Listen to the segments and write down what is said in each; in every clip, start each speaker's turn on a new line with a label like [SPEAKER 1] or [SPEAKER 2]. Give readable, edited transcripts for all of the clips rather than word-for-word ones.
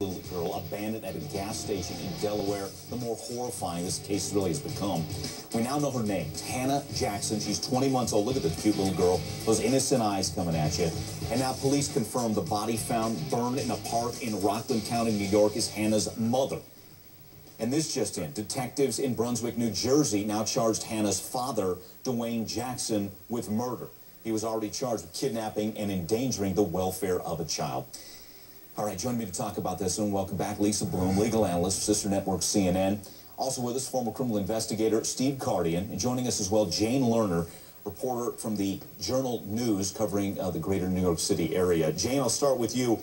[SPEAKER 1] Little girl abandoned at a gas station in Delaware. The more horrifying this case really has become. We now know her name. It's Hannah Jackson. She's 20 months old. Look at this cute little girl. Those innocent eyes coming at you. And now police confirm the body found burned in a park in Rockland County, New York, is Hannah's mother. And this just in. Detectives in Brunswick, New Jersey now charged Hannah's father, Dwayne Jackson, with murder. He was already charged with kidnapping and endangering the welfare of a child. All right, joining me to talk about this, and welcome back, Lisa Bloom, legal analyst, Sister Network CNN. Also with us, former criminal investigator Steve Cardian, and joining us as well, Jane Lerner, reporter from the Journal News covering the greater New York City area. Jane, I'll start with you.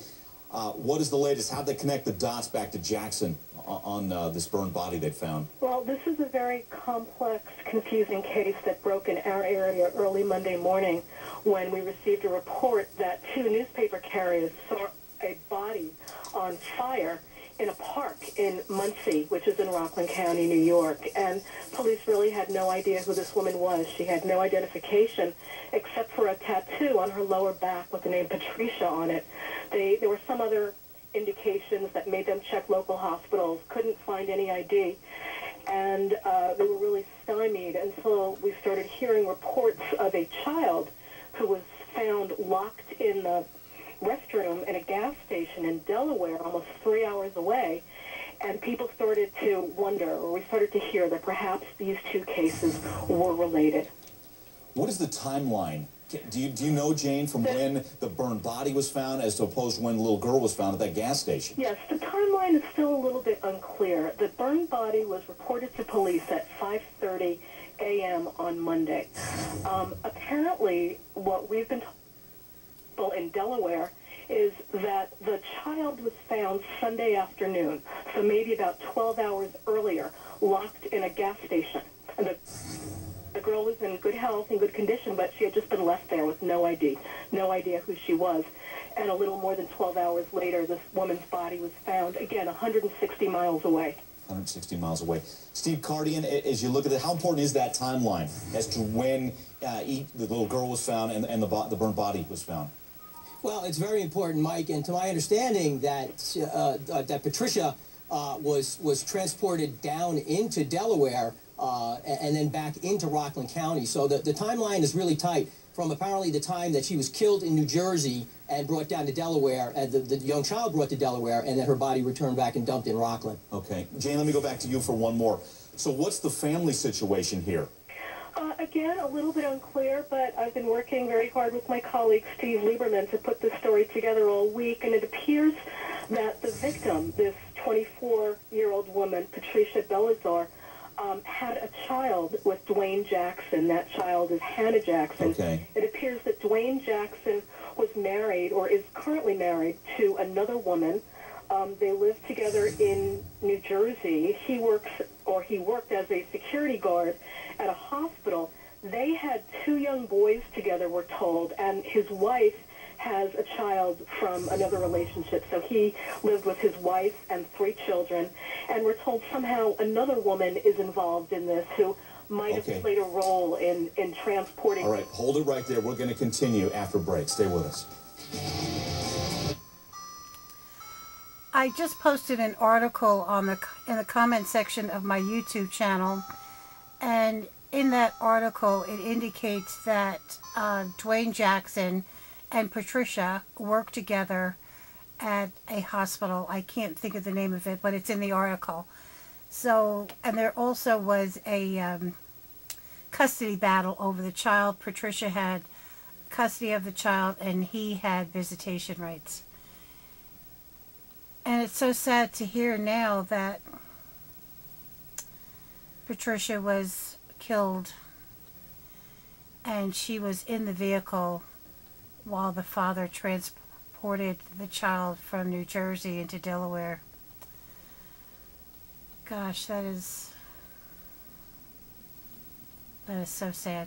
[SPEAKER 1] What is the latest? How'd they connect the dots back to Jackson on this burned body they found? Well,
[SPEAKER 2] this is a very complex, confusing case that broke in our area early Monday morning when we received a report that two newspaper carriers saw a body on fire in a park in Muncie, which is in Rockland County, New York. And police really had no idea who this woman was. She had no identification except for a tattoo on her lower back with the name Patricia on it. There were some other indications that made them check local hospitals, couldn't find any ID. And they were really stymied until we started hearing reports of a child who was found locked in the restroom in a gas station in Delaware, almost 3 hours away, and people started to wonder, or we started to hear, that perhaps these two cases were related.
[SPEAKER 1] What is the timeline? Do you know, Jane, from when the burned body was found as opposed to when the little girl was found at that gas station?
[SPEAKER 2] Yes, the timeline is still a little bit unclear. The burned body was reported to police at 5:30 a.m. on Monday. Apparently, what we've been told in Delaware is that the child was found Sunday afternoon, so maybe about 12 hours earlier, locked in a gas station. And the girl was in good health and good condition, but she had just been left there with no ID, no idea who she was. And a little more than 12 hours later, this woman's body was found, again, 160 miles away.
[SPEAKER 1] 160 miles away. Steve Cardian, as you look at it, how important is that timeline as to when the little girl was found and the burned body was found?
[SPEAKER 3] Well, it's very important, Mike, and to my understanding that that Patricia was transported down into Delaware and then back into Rockland County. So the timeline is really tight from apparently the time that she was killed in New Jersey and brought down to Delaware, and the young child brought to Delaware, and then her body returned back and dumped in Rockland.
[SPEAKER 1] Okay. Jane, let me go back to you for one more. So what's the family situation here?
[SPEAKER 2] Again, a little bit unclear, but I've been working very hard with my colleague, Steve Lieberman, to put this story together all week, and it appears that the victim, this 24-year-old woman, Patricia Belazar, had a child with Dwayne Jackson. That child is Hannah Jackson.
[SPEAKER 1] Okay.
[SPEAKER 2] It appears that Dwayne Jackson was married, or is currently married, to another woman. They live together in New Jersey. He worked as a security guard at a hospital. They had two young boys together, we're told, and his wife has a child from another relationship. So he lived with his wife and 3 children, and we're told somehow another woman is involved in this who might have played a role in transporting.
[SPEAKER 1] All right, hold it right there. We're going to continue after break. Stay with us.
[SPEAKER 4] I just posted an article in the comment section of my YouTube channel, and in that article it indicates that Dwayne Jackson and Patricia worked together at a hospital. I can't think of the name of it, but it's in the article. So, and there also was a custody battle over the child. Patricia had custody of the child and he had visitation rights. And it's so sad to hear now that Patricia was killed and she was in the vehicle while the father transported the child from New Jersey into Delaware. Gosh, that is so sad.